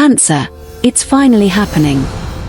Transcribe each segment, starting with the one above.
Cancer, it's finally happening.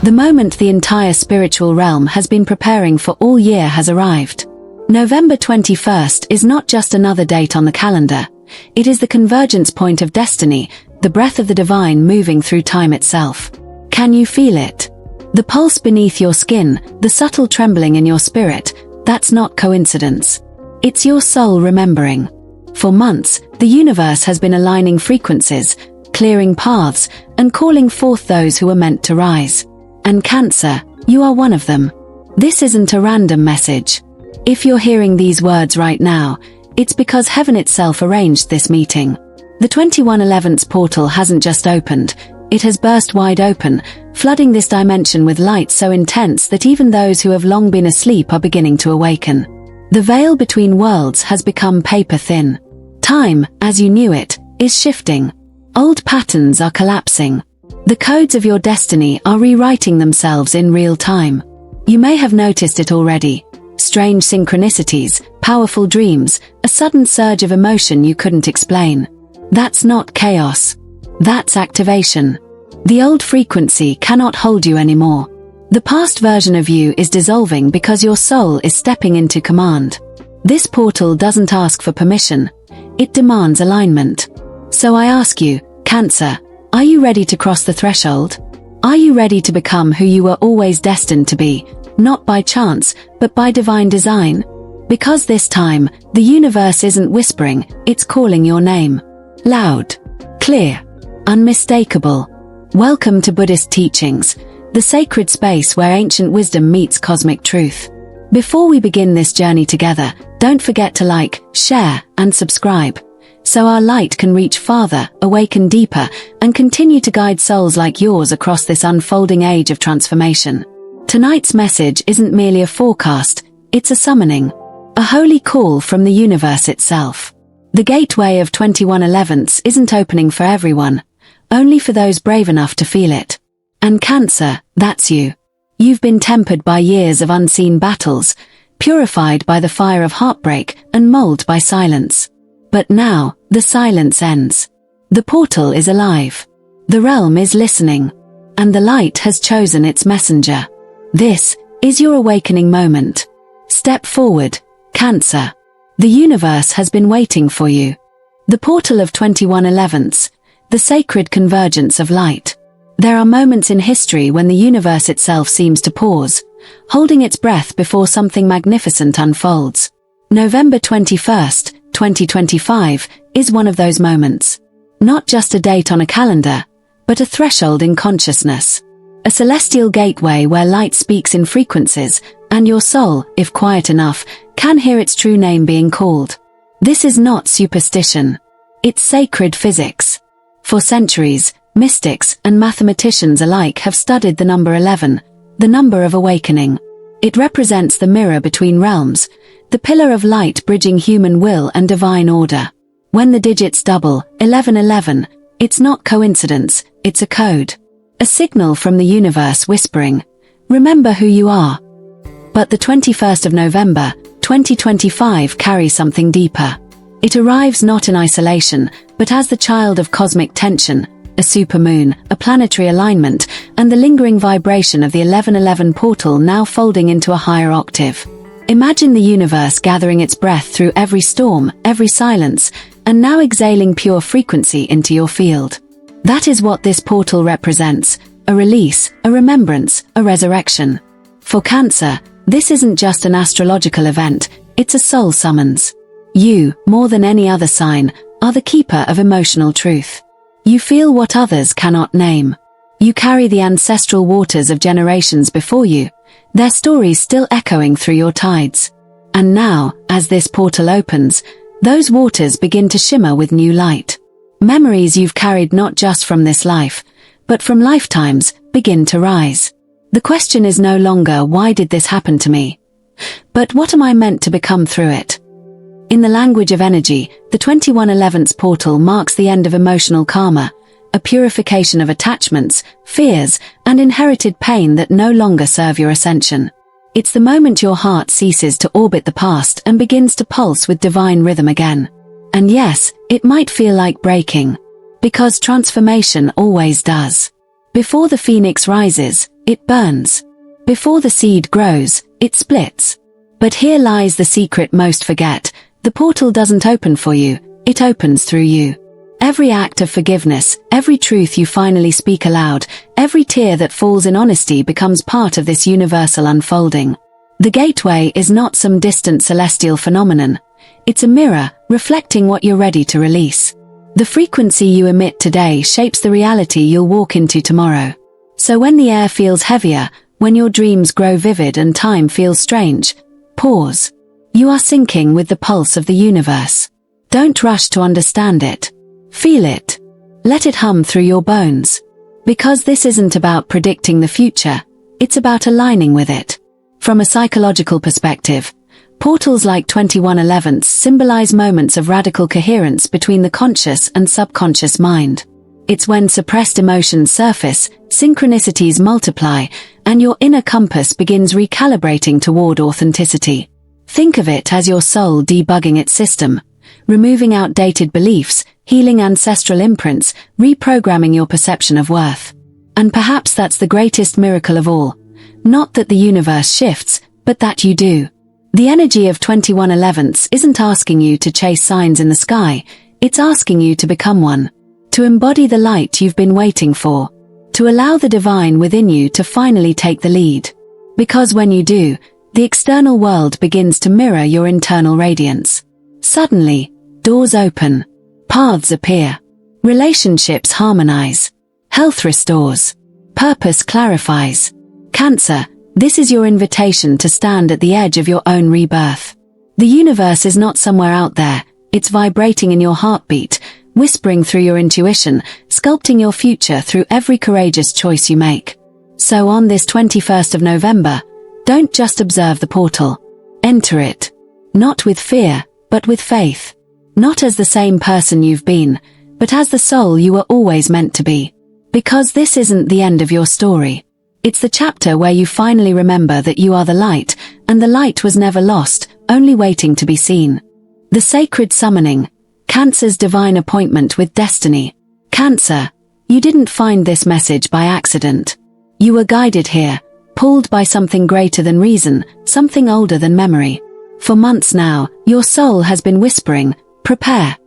The moment the entire spiritual realm has been preparing for all year has arrived. November 21st is not just another date on the calendar. It is the convergence point of destiny, the breath of the divine moving through time itself. Can you feel it? The pulse beneath your skin, the subtle trembling in your spirit, that's not coincidence. It's your soul remembering. For months, the universe has been aligning frequencies, clearing paths, and calling forth those who are meant to rise. And Cancer, you are one of them. This isn't a random message. If you're hearing these words right now, it's because heaven itself arranged this meeting. The 2111's portal hasn't just opened, it has burst wide open, flooding this dimension with light so intense that even those who have long been asleep are beginning to awaken. The veil between worlds has become paper thin. Time, as you knew it, is shifting. Old patterns are collapsing. The codes of your destiny are rewriting themselves in real time. You may have noticed it already. Strange synchronicities, powerful dreams, a sudden surge of emotion you couldn't explain. That's not chaos. That's activation. The old frequency cannot hold you anymore. The past version of you is dissolving because your soul is stepping into command. This portal doesn't ask for permission. It demands alignment. So I ask you, Cancer, are you ready to cross the threshold? Are you ready to become who you were always destined to be, not by chance, but by divine design? Because this time, the universe isn't whispering, it's calling your name. Loud, clear, unmistakable. Welcome to Buddhist teachings, the sacred space where ancient wisdom meets cosmic truth. Before we begin this journey together, don't forget to like, share, and subscribe, so our light can reach farther, awaken deeper, and continue to guide souls like yours across this unfolding age of transformation. Tonight's message isn't merely a forecast, it's a summoning, a holy call from the universe itself. The gateway of 2111's isn't opening for everyone, only for those brave enough to feel it. And Cancer, that's you. You've been tempered by years of unseen battles, purified by the fire of heartbreak, and molded by silence. But now, the silence ends. The portal is alive. The realm is listening. And the light has chosen its messenger. This is your awakening moment. Step forward, Cancer. The universe has been waiting for you. The portal of 2111's, the sacred convergence of light. There are moments in history when the universe itself seems to pause, holding its breath before something magnificent unfolds. November 21st, 2025, is one of those moments. Not just a date on a calendar, but a threshold in consciousness. A celestial gateway where light speaks in frequencies, and your soul, if quiet enough, can hear its true name being called. This is not superstition. It's sacred physics. For centuries, mystics and mathematicians alike have studied the number 11, the number of awakening. It represents the mirror between realms, the pillar of light bridging human will and divine order. When the digits double, 1111, it's not coincidence, it's a code. A signal from the universe whispering, remember who you are. But the 21st of November, 2025 carries something deeper. It arrives not in isolation, but as the child of cosmic tension, a supermoon, a planetary alignment, and the lingering vibration of the 1111 portal now folding into a higher octave. Imagine the universe gathering its breath through every storm, every silence, and now exhaling pure frequency into your field. That is what this portal represents, a release, a remembrance, a resurrection. For Cancer, this isn't just an astrological event, it's a soul summons. You, more than any other sign, are the keeper of emotional truth. You feel what others cannot name. You carry the ancestral waters of generations before you, their stories still echoing through your tides. And now, as this portal opens, those waters begin to shimmer with new light. Memories you've carried not just from this life, but from lifetimes, begin to rise. The question is no longer, why did this happen to me? But what am I meant to become through it? In the language of energy, the 2111's portal marks the end of emotional karma, a purification of attachments, fears, and inherited pain that no longer serve your ascension. It's the moment your heart ceases to orbit the past and begins to pulse with divine rhythm again. And yes, it might feel like breaking, Because transformation always does. Before the phoenix rises, it burns. Before the seed grows, it splits. But here lies the secret most forget. The portal doesn't open for you, it opens through you. Every act of forgiveness, every truth you finally speak aloud, every tear that falls in honesty becomes part of this universal unfolding. The gateway is not some distant celestial phenomenon. It's a mirror, reflecting what you're ready to release. The frequency you emit today shapes the reality you'll walk into tomorrow. So when the air feels heavier, when your dreams grow vivid and time feels strange, pause. You are syncing with the pulse of the universe. Don't rush to understand it. Feel it. Let it hum through your bones. Because this isn't about predicting the future, it's about aligning with it. From a psychological perspective, portals like 2111s symbolize moments of radical coherence between the conscious and subconscious mind. It's when suppressed emotions surface, synchronicities multiply, and your inner compass begins recalibrating toward authenticity. Think of it as your soul debugging its system, removing outdated beliefs, healing ancestral imprints, reprogramming your perception of worth. And perhaps that's the greatest miracle of all. Not that the universe shifts, but that you do. The energy of 2111s isn't asking you to chase signs in the sky, it's asking you to become one. To embody the light you've been waiting for. To allow the divine within you to finally take the lead. Because when you do, the external world begins to mirror your internal radiance. Suddenly, doors open. Paths appear. Relationships harmonize. Health restores. Purpose clarifies. Cancer, this is your invitation to stand at the edge of your own rebirth. The universe is not somewhere out there, it's vibrating in your heartbeat, whispering through your intuition, sculpting your future through every courageous choice you make. So on this 21st of November, don't just observe the portal. Enter it. Not with fear, but with faith. Not as the same person you've been, but as the soul you were always meant to be. Because this isn't the end of your story. It's the chapter where you finally remember that you are the light, and the light was never lost, only waiting to be seen. The sacred summoning. Cancer's divine appointment with destiny. Cancer, you didn't find this message by accident. You were guided here, pulled by something greater than reason, something older than memory. For months now, your soul has been whispering, prepare.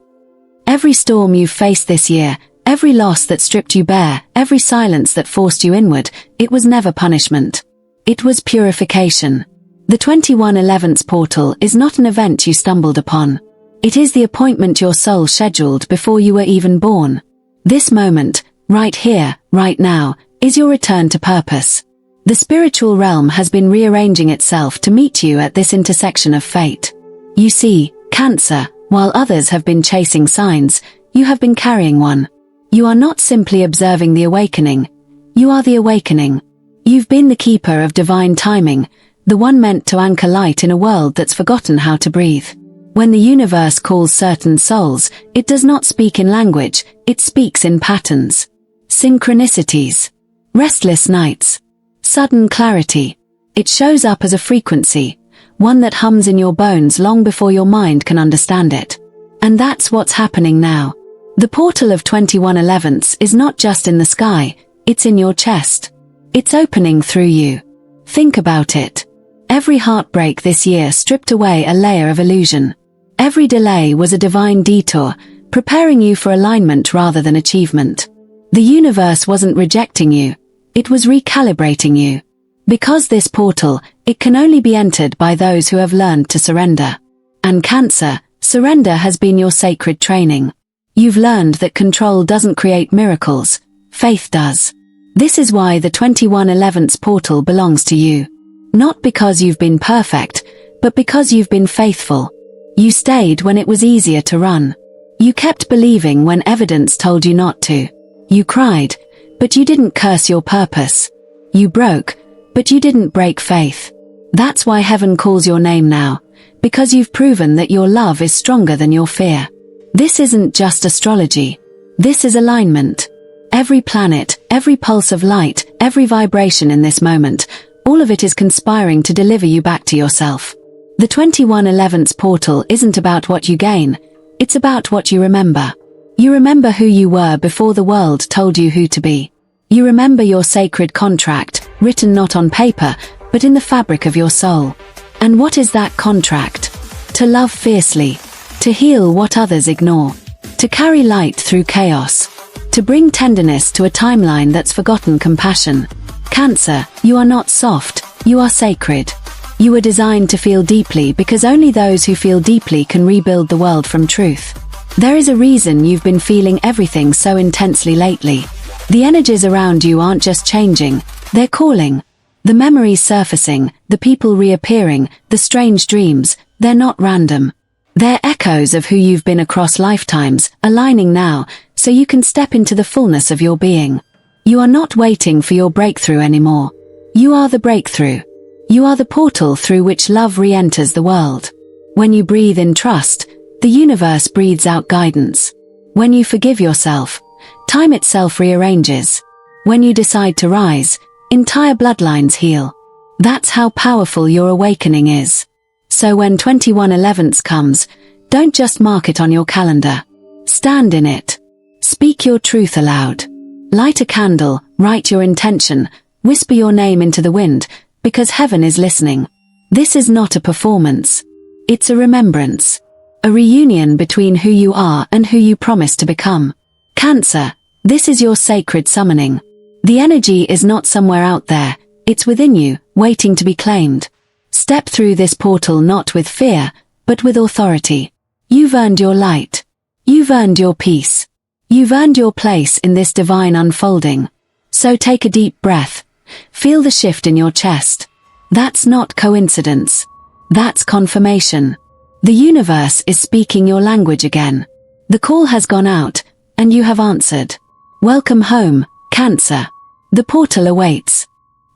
Every storm you've faced this year, every loss that stripped you bare, every silence that forced you inward, it was never punishment. It was purification. The 2111's portal is not an event you stumbled upon. It is the appointment your soul scheduled before you were even born. This moment, right here, right now, is your return to purpose. The spiritual realm has been rearranging itself to meet you at this intersection of fate. You see, Cancer, while others have been chasing signs, you have been carrying one. You are not simply observing the awakening. You are the awakening. You've been the keeper of divine timing, the one meant to anchor light in a world that's forgotten how to breathe. When the universe calls certain souls, it does not speak in language, it speaks in patterns. Synchronicities. Restless nights. Sudden clarity. It shows up as a frequency, one that hums in your bones long before your mind can understand it. And that's what's happening now. The portal of 2111s is not just in the sky, it's in your chest. It's opening through you. Think about it. Every heartbreak this year stripped away a layer of illusion. Every delay was a divine detour, preparing you for alignment rather than achievement. The universe wasn't rejecting you, it was recalibrating you. Because this portal, it can only be entered by those who have learned to surrender. And Cancer, surrender has been your sacred training. You've learned that control doesn't create miracles, faith does. This is why the 2111's portal belongs to you. Not because you've been perfect, but because you've been faithful. You stayed when it was easier to run. You kept believing when evidence told you not to. You cried, but you didn't curse your purpose. You broke, but you didn't break faith. That's why heaven calls your name now, because you've proven that your love is stronger than your fear. This isn't just astrology. This is alignment. Every planet, every pulse of light, every vibration in this moment, all of it is conspiring to deliver you back to yourself. The 2111's portal isn't about what you gain, it's about what you remember. You remember who you were before the world told you who to be. You remember your sacred contract, written not on paper, but in the fabric of your soul. And what is that contract? To love fiercely, to heal what others ignore, to carry light through chaos, to bring tenderness to a timeline that's forgotten compassion. Cancer, you are not soft, you are sacred. You were designed to feel deeply because only those who feel deeply can rebuild the world from truth. There is a reason you've been feeling everything so intensely lately. The energies around you aren't just changing, they're calling. The memories surfacing, the people reappearing, the strange dreams, they're not random. They're echoes of who you've been across lifetimes, aligning now, so you can step into the fullness of your being. You are not waiting for your breakthrough anymore. You are the breakthrough. You are the portal through which love re-enters the world. When you breathe in trust, the universe breathes out guidance. When you forgive yourself, time itself rearranges. When you decide to rise, entire bloodlines heal. That's how powerful your awakening is. So when 21/11 comes, don't just mark it on your calendar. Stand in it. Speak your truth aloud. Light a candle, write your intention, whisper your name into the wind, because heaven is listening. This is not a performance. It's a remembrance. A reunion between who you are and who you promise to become. Cancer, this is your sacred summoning. The energy is not somewhere out there, it's within you, waiting to be claimed. Step through this portal not with fear, but with authority. You've earned your light. You've earned your peace. You've earned your place in this divine unfolding. So take a deep breath. Feel the shift in your chest. That's not coincidence. That's confirmation. The universe is speaking your language again. The call has gone out, and you have answered. Welcome home, Cancer. The portal awaits.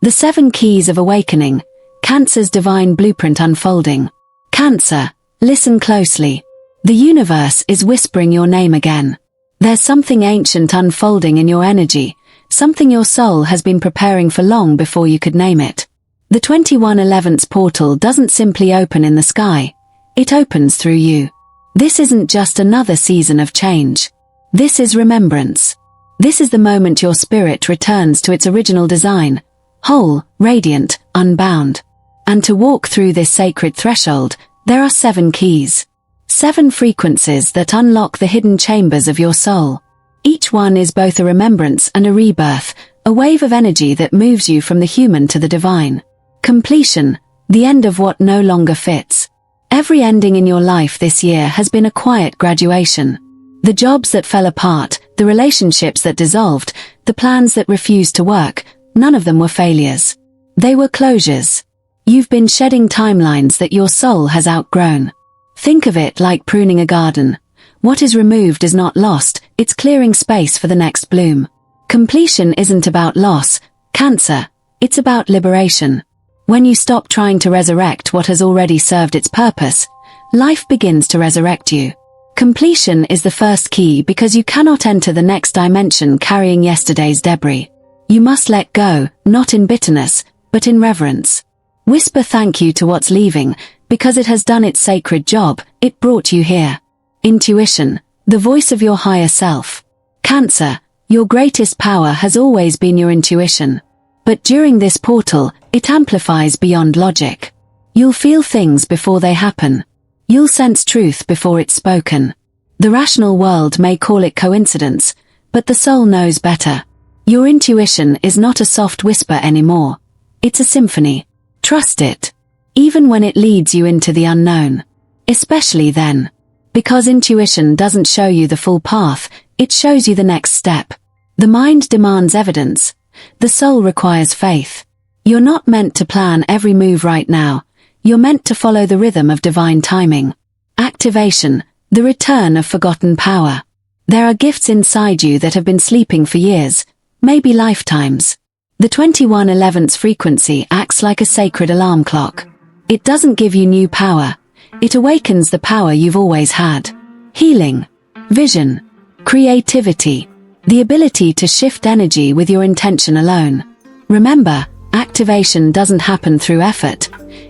The 7 keys of awakening, Cancer's divine blueprint unfolding. Cancer, listen closely. The universe is whispering your name again. There's something ancient unfolding in your energy, something your soul has been preparing for long before you could name it. The 21/11 portal doesn't simply open in the sky, it opens through you. This isn't just another season of change. This is remembrance. This is the moment your spirit returns to its original design, whole, radiant, unbound. And to walk through this sacred threshold, there are 7 keys. 7 frequencies that unlock the hidden chambers of your soul. Each one is both a remembrance and a rebirth, a wave of energy that moves you from the human to the divine. Completion, the end of what no longer fits. Every ending in your life this year has been a quiet graduation. The jobs that fell apart, the relationships that dissolved, the plans that refused to work, none of them were failures. They were closures. You've been shedding timelines that your soul has outgrown. Think of it like pruning a garden. What is removed is not lost, it's clearing space for the next bloom. Completion isn't about loss, Cancer, it's about liberation. When you stop trying to resurrect what has already served its purpose, life begins to resurrect you. Completion is the first key because you cannot enter the next dimension carrying yesterday's debris. You must let go, not in bitterness, but in reverence. Whisper thank you to what's leaving, because it has done its sacred job, it brought you here. Intuition, the voice of your higher self. Cancer, your greatest power has always been your intuition. But during this portal, it amplifies beyond logic. You'll feel things before they happen. You'll sense truth before it's spoken. The rational world may call it coincidence, but the soul knows better. Your intuition is not a soft whisper anymore. It's a symphony. Trust it. Even when it leads you into the unknown. Especially then. Because intuition doesn't show you the full path, it shows you the next step. The mind demands evidence. The soul requires faith. You're not meant to plan every move right now. You're meant to follow the rhythm of divine timing. Activation, the return of forgotten power. There are gifts inside you that have been sleeping for years, maybe lifetimes. The 21/11 frequency acts like a sacred alarm clock. It doesn't give you new power. It awakens the power you've always had. Healing, vision, creativity, the ability to shift energy with your intention alone. Remember, activation doesn't happen through effort.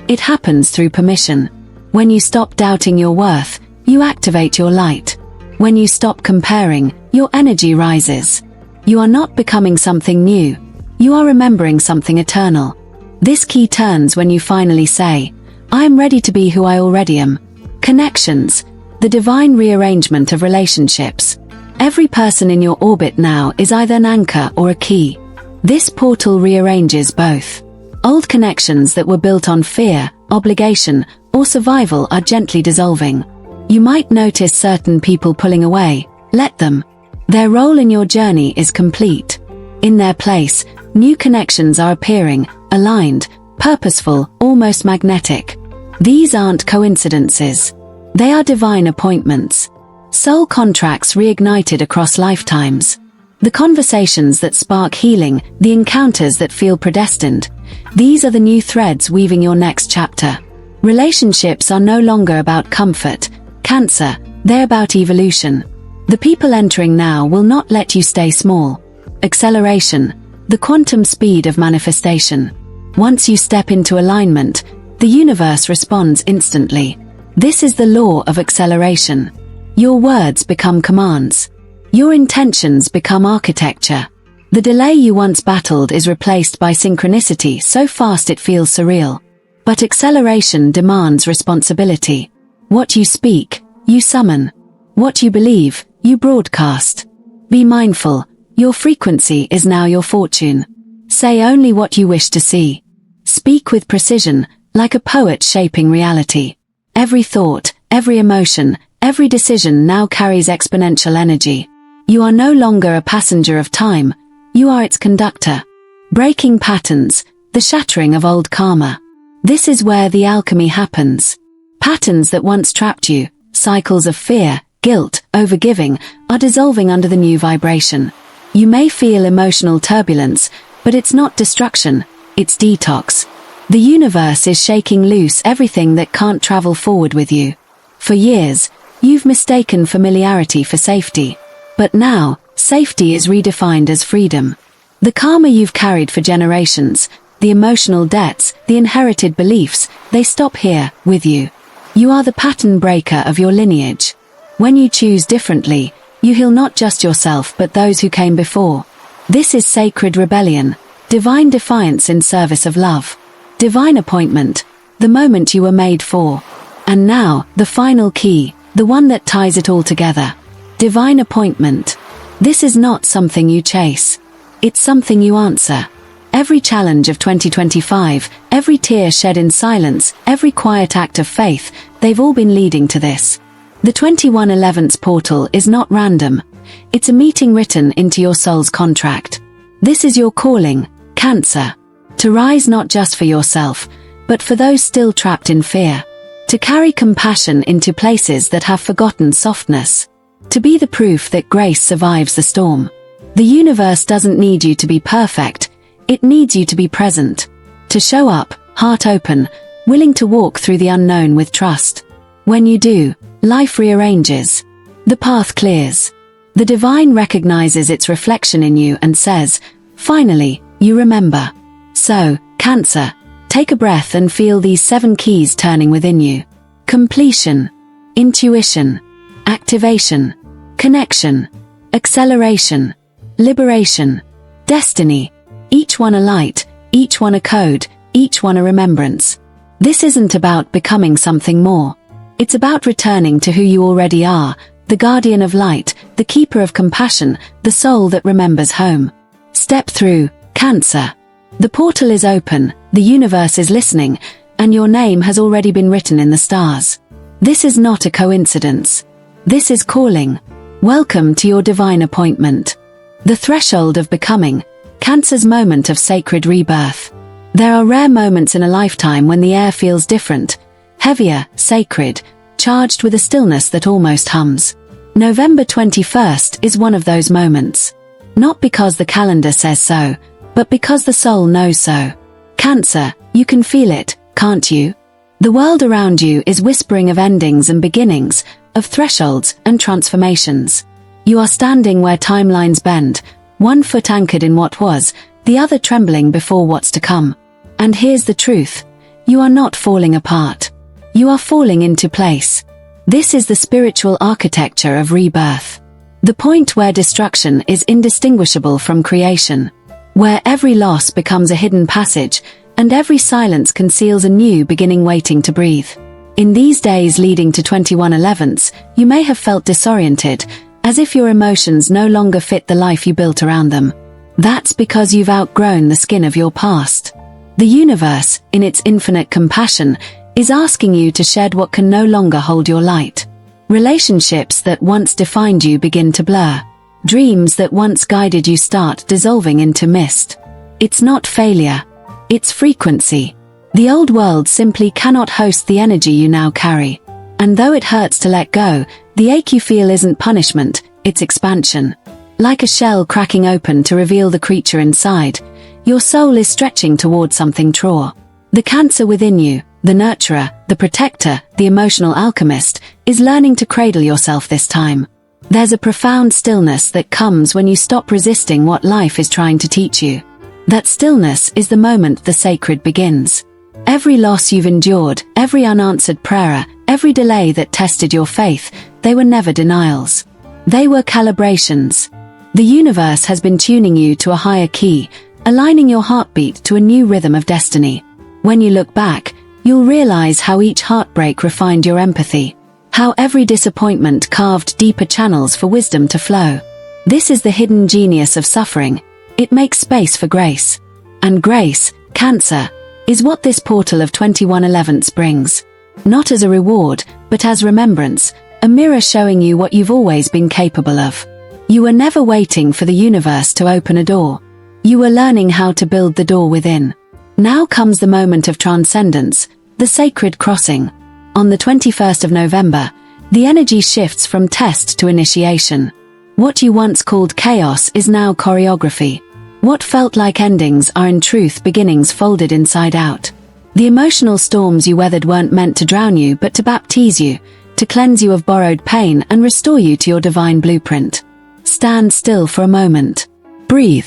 It happens through permission. When you stop doubting your worth, you activate your light. When you stop comparing, your energy rises. You are not becoming something new. You are remembering something eternal. This key turns when you finally say, I am ready to be who I already am. Connections, the divine rearrangement of relationships. Every person in your orbit now is either an anchor or a key. This portal rearranges both. Old connections that were built on fear, obligation, or survival are gently dissolving. You might notice certain people pulling away. Let them. Their role in your journey is complete. In their place, new connections are appearing, aligned, purposeful, almost magnetic. These aren't coincidences. They are divine appointments. Soul contracts reignited across lifetimes. The conversations that spark healing, the encounters that feel predestined. These are the new threads weaving your next chapter. Relationships are no longer about comfort, Cancer, they're about evolution. The people entering now will not let you stay small. Acceleration, the quantum speed of manifestation. Once you step into alignment, the universe responds instantly. This is the law of acceleration. Your words become commands. Your intentions become architecture. The delay you once battled is replaced by synchronicity so fast it feels surreal. But acceleration demands responsibility. What you speak, you summon. What you believe, you broadcast. Be mindful, your frequency is now your fortune. Say only what you wish to see. Speak with precision, like a poet shaping reality. Every thought, every emotion, every decision now carries exponential energy. You are no longer a passenger of time, you are its conductor. Breaking patterns, the shattering of old karma. This is where the alchemy happens. Patterns that once trapped you, cycles of fear, guilt, overgiving, are dissolving under the new vibration. You may feel emotional turbulence, but it's not destruction, it's detox. The universe is shaking loose everything that can't travel forward with you. For years, you've mistaken familiarity for safety. But now, safety is redefined as freedom. The karma you've carried for generations, the emotional debts, the inherited beliefs, they stop here, with you. You are the pattern breaker of your lineage. When you choose differently, you heal not just yourself but those who came before. This is sacred rebellion, divine defiance in service of love. Divine appointment, the moment you were made for. And now, the final key, the one that ties it all together. Divine appointment. This is not something you chase. It's something you answer. Every challenge of 2025, every tear shed in silence, every quiet act of faith, they've all been leading to this. The 2111's portal is not random. It's a meeting written into your soul's contract. This is your calling, Cancer. To rise not just for yourself, but for those still trapped in fear. To carry compassion into places that have forgotten softness. To be the proof that grace survives the storm. The universe doesn't need you to be perfect. It needs you to be present. To show up, heart open, willing to walk through the unknown with trust. When you do, life rearranges. The path clears. The divine recognizes its reflection in you and says, finally, you remember. So, Cancer, take a breath and feel these 7 keys turning within you. Completion. Intuition. Activation. Connection. Acceleration. Liberation. Destiny. Each one a light, each one a code, each one a remembrance. This isn't about becoming something more. It's about returning to who you already are, the guardian of light, the keeper of compassion, the soul that remembers home. Step through, Cancer. The portal is open, the universe is listening, and your name has already been written in the stars. This is not a coincidence. This is calling. Welcome to your divine appointment. The threshold of becoming, Cancer's moment of sacred rebirth. There are rare moments in a lifetime when the air feels different, heavier, sacred, charged with a stillness that almost hums. November 21st is one of those moments. Not because the calendar says so, but because the soul knows so. Cancer, you can feel it, can't you? The world around you is whispering of endings and beginnings, of thresholds and transformations. You are standing where timelines bend, one foot anchored in what was, the other trembling before what's to come. And here's the truth. You are not falling apart. You are falling into place. This is the spiritual architecture of rebirth. The point where destruction is indistinguishable from creation, where every loss becomes a hidden passage, and every silence conceals a new beginning waiting to breathe. In these days leading to 21/11s, you may have felt disoriented, as if your emotions no longer fit the life you built around them. That's because you've outgrown the skin of your past. The universe, in its infinite compassion, is asking you to shed what can no longer hold your light. Relationships that once defined you begin to blur. Dreams that once guided you start dissolving into mist. It's not failure. It's frequency. The old world simply cannot host the energy you now carry. And though it hurts to let go, the ache you feel isn't punishment, it's expansion. Like a shell cracking open to reveal the creature inside, your soul is stretching toward something truer. The Cancer within you, the nurturer, the protector, the emotional alchemist, is learning to cradle yourself this time. There's a profound stillness that comes when you stop resisting what life is trying to teach you. That stillness is the moment the sacred begins. Every loss you've endured, every unanswered prayer, every delay that tested your faith, they were never denials. They were calibrations. The universe has been tuning you to a higher key, aligning your heartbeat to a new rhythm of destiny. When you look back, you'll realize how each heartbreak refined your empathy, how every disappointment carved deeper channels for wisdom to flow. This is the hidden genius of suffering. It makes space for grace. And grace, Cancer, is what this portal of 21/11 brings. Not as a reward, but as remembrance, a mirror showing you what you've always been capable of. You were never waiting for the universe to open a door. You were learning how to build the door within. Now comes the moment of transcendence, the sacred crossing. On the 21st of November, the energy shifts from test to initiation. What you once called chaos is now choreography. What felt like endings are in truth beginnings folded inside out. The emotional storms you weathered weren't meant to drown you but to baptize you, to cleanse you of borrowed pain and restore you to your divine blueprint. Stand still for a moment. Breathe.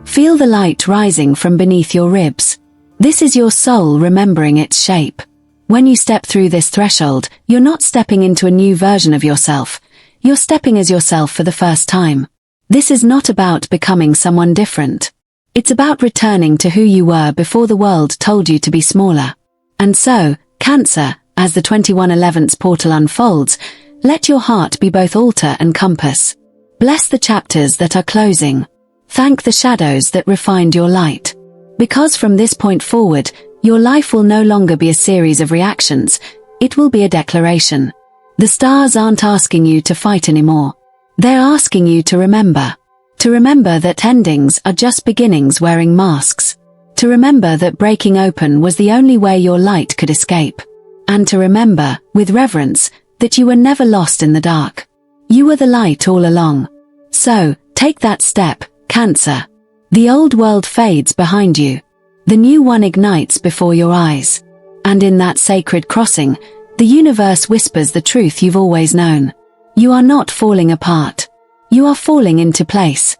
Feel the light rising from beneath your ribs. This is your soul remembering its shape. When you step through this threshold, you're not stepping into a new version of yourself. You're stepping as yourself for the first time. This is not about becoming someone different. It's about returning to who you were before the world told you to be smaller. And so, Cancer, as the 21/11 portal unfolds, let your heart be both altar and compass. Bless the chapters that are closing. Thank the shadows that refined your light. Because from this point forward, your life will no longer be a series of reactions, it will be a declaration. The stars aren't asking you to fight anymore. They're asking you to remember. To remember that endings are just beginnings wearing masks. To remember that breaking open was the only way your light could escape. And to remember, with reverence, that you were never lost in the dark. You were the light all along. So, take that step, Cancer. The old world fades behind you. The new one ignites before your eyes. And in that sacred crossing, the universe whispers the truth you've always known. You are not falling apart. You are falling into place.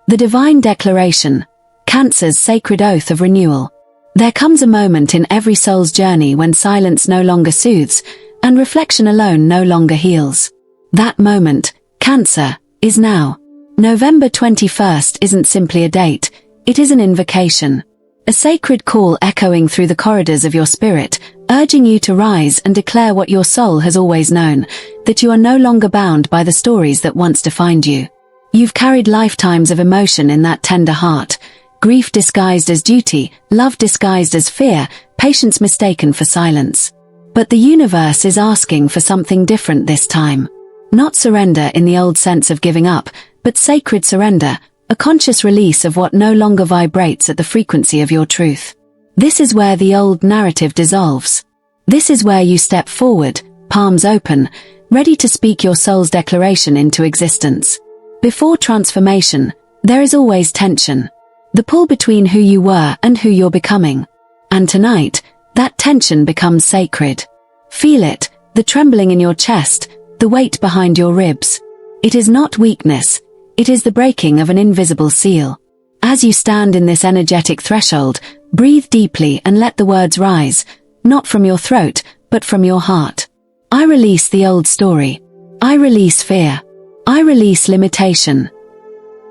The divine declaration, Cancer's sacred oath of renewal. There comes a moment in every soul's journey when silence no longer soothes, and reflection alone no longer heals. That moment, Cancer, is now. November 21st isn't simply a date, it is an invocation. A sacred call echoing through the corridors of your spirit, urging you to rise and declare what your soul has always known, that you are no longer bound by the stories that once defined you. You've carried lifetimes of emotion in that tender heart, grief disguised as duty, love disguised as fear, patience mistaken for silence. But the universe is asking for something different this time. Not surrender in the old sense of giving up, but sacred surrender, a conscious release of what no longer vibrates at the frequency of your truth. This is where the old narrative dissolves. This is where you step forward, palms open, ready to speak your soul's declaration into existence. Before transformation, there is always tension. The pull between who you were and who you're becoming. And tonight, that tension becomes sacred. Feel it, the trembling in your chest, the weight behind your ribs. It is not weakness. It is the breaking of an invisible seal. As you stand in this energetic threshold, breathe deeply and let the words rise, not from your throat, but from your heart. I release the old story. I release fear. I release limitation.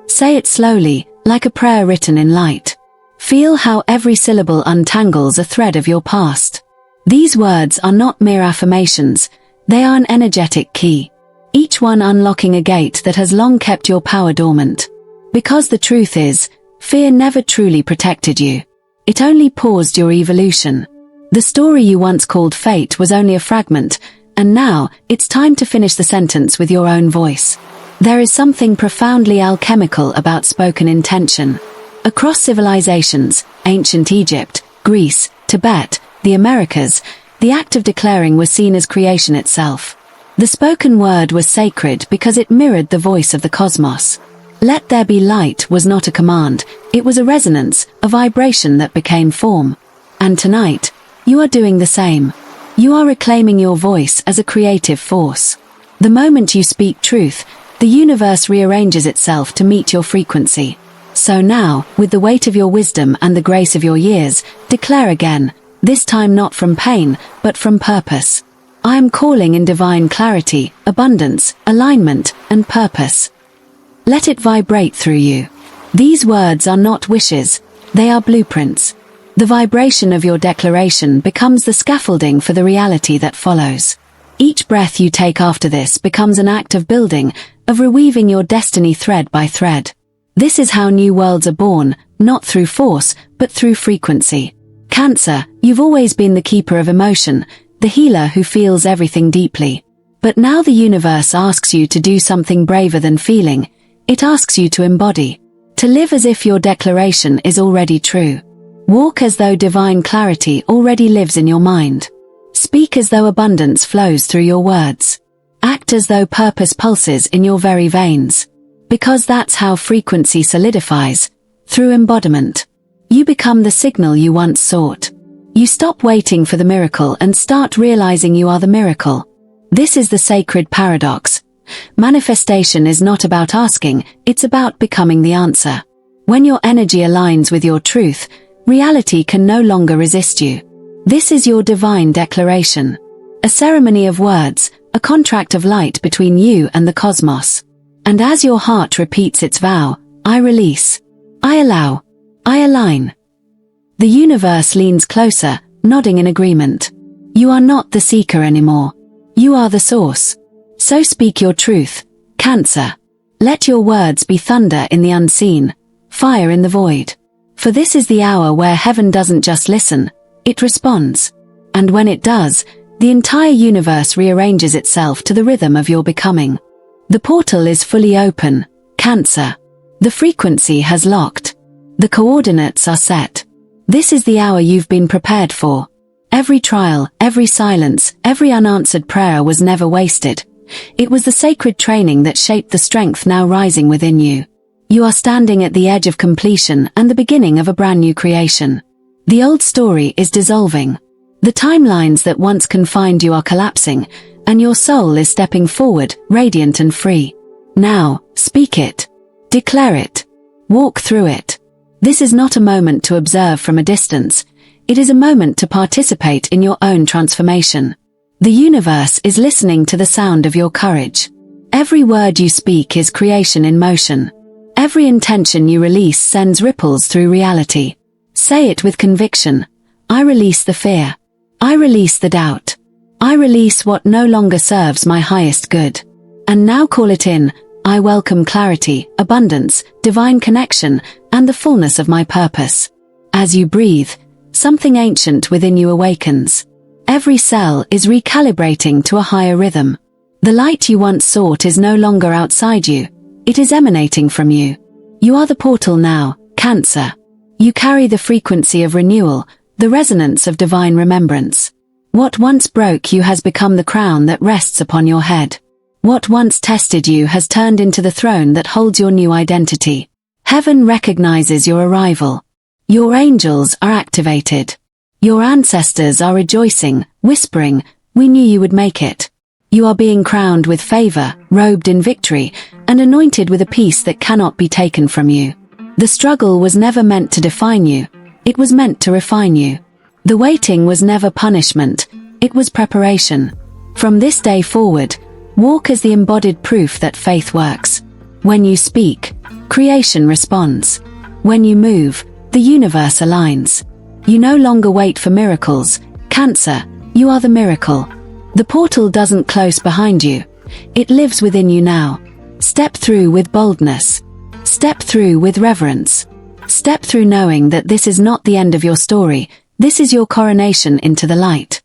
Say it slowly, like a prayer written in light. Feel how every syllable untangles a thread of your past. These words are not mere affirmations, they are an energetic key, each one unlocking a gate that has long kept your power dormant. Because the truth is, fear never truly protected you. It only paused your evolution. The story you once called fate was only a fragment, and now, it's time to finish the sentence with your own voice. There is something profoundly alchemical about spoken intention. Across civilizations, ancient Egypt, Greece, Tibet, the Americas, the act of declaring was seen as creation itself. The spoken word was sacred because it mirrored the voice of the cosmos. Let there be light was not a command, it was a resonance, a vibration that became form. And tonight, you are doing the same. You are reclaiming your voice as a creative force. The moment you speak truth, the universe rearranges itself to meet your frequency. So now, with the weight of your wisdom and the grace of your years, declare again, this time not from pain, but from purpose. I am calling in divine clarity, abundance, alignment, and purpose. Let it vibrate through you. These words are not wishes, they are blueprints. The vibration of your declaration becomes the scaffolding for the reality that follows. Each breath you take after this becomes an act of building, of reweaving your destiny thread by thread. This is how new worlds are born, not through force, but through frequency. Cancer, you've always been the keeper of emotion, the healer who feels everything deeply. But now the universe asks you to do something braver than feeling. It asks you to embody, to live as if your declaration is already true. Walk as though divine clarity already lives in your mind. Speak as though abundance flows through your words. Act as though purpose pulses in your very veins. Because that's how frequency solidifies, through embodiment. You become the signal you once sought. You stop waiting for the miracle and start realizing you are the miracle. This is the sacred paradox. Manifestation is not about asking, it's about becoming the answer. When your energy aligns with your truth, reality can no longer resist you. This is your divine declaration. A ceremony of words, a contract of light between you and the cosmos. And as your heart repeats its vow, I release, I allow, I align. The universe leans closer, nodding in agreement. You are not the seeker anymore. You are the source. So speak your truth, Cancer. Let your words be thunder in the unseen, fire in the void. For this is the hour where heaven doesn't just listen, it responds. And when it does, the entire universe rearranges itself to the rhythm of your becoming. The portal is fully open, Cancer. The frequency has locked. The coordinates are set. This is the hour you've been prepared for. Every trial, every silence, every unanswered prayer was never wasted. It was the sacred training that shaped the strength now rising within you. You are standing at the edge of completion and the beginning of a brand new creation. The old story is dissolving. The timelines that once confined you are collapsing, and your soul is stepping forward, radiant and free. Now, speak it. Declare it. Walk through it. This is not a moment to observe from a distance. It is a moment to participate in your own transformation. The universe is listening to the sound of your courage. Every word you speak is creation in motion. Every intention you release sends ripples through reality. Say it with conviction. I release the fear. I release the doubt. I release what no longer serves my highest good. And now call it in. I welcome clarity, abundance, divine connection, and the fullness of my purpose. As you breathe, something ancient within you awakens. Every cell is recalibrating to a higher rhythm. The light you once sought is no longer outside you. It is emanating from you. You are the portal now, Cancer. You carry the frequency of renewal, the resonance of divine remembrance. What once broke you has become the crown that rests upon your head. What once tested you has turned into the throne that holds your new identity. Heaven recognizes your arrival. Your angels are activated. Your ancestors are rejoicing, whispering, "We knew you would make it." You are being crowned with favor, robed in victory, and anointed with a peace that cannot be taken from you. The struggle was never meant to define you. It was meant to refine you. The waiting was never punishment. It was preparation. From this day forward, walk as the embodied proof that faith works. When you speak, creation responds. When you move, the universe aligns. You no longer wait for miracles. Cancer, you are the miracle. The portal doesn't close behind you. It lives within you now. Step through with boldness. Step through with reverence. Step through knowing that this is not the end of your story. This is your coronation into the light.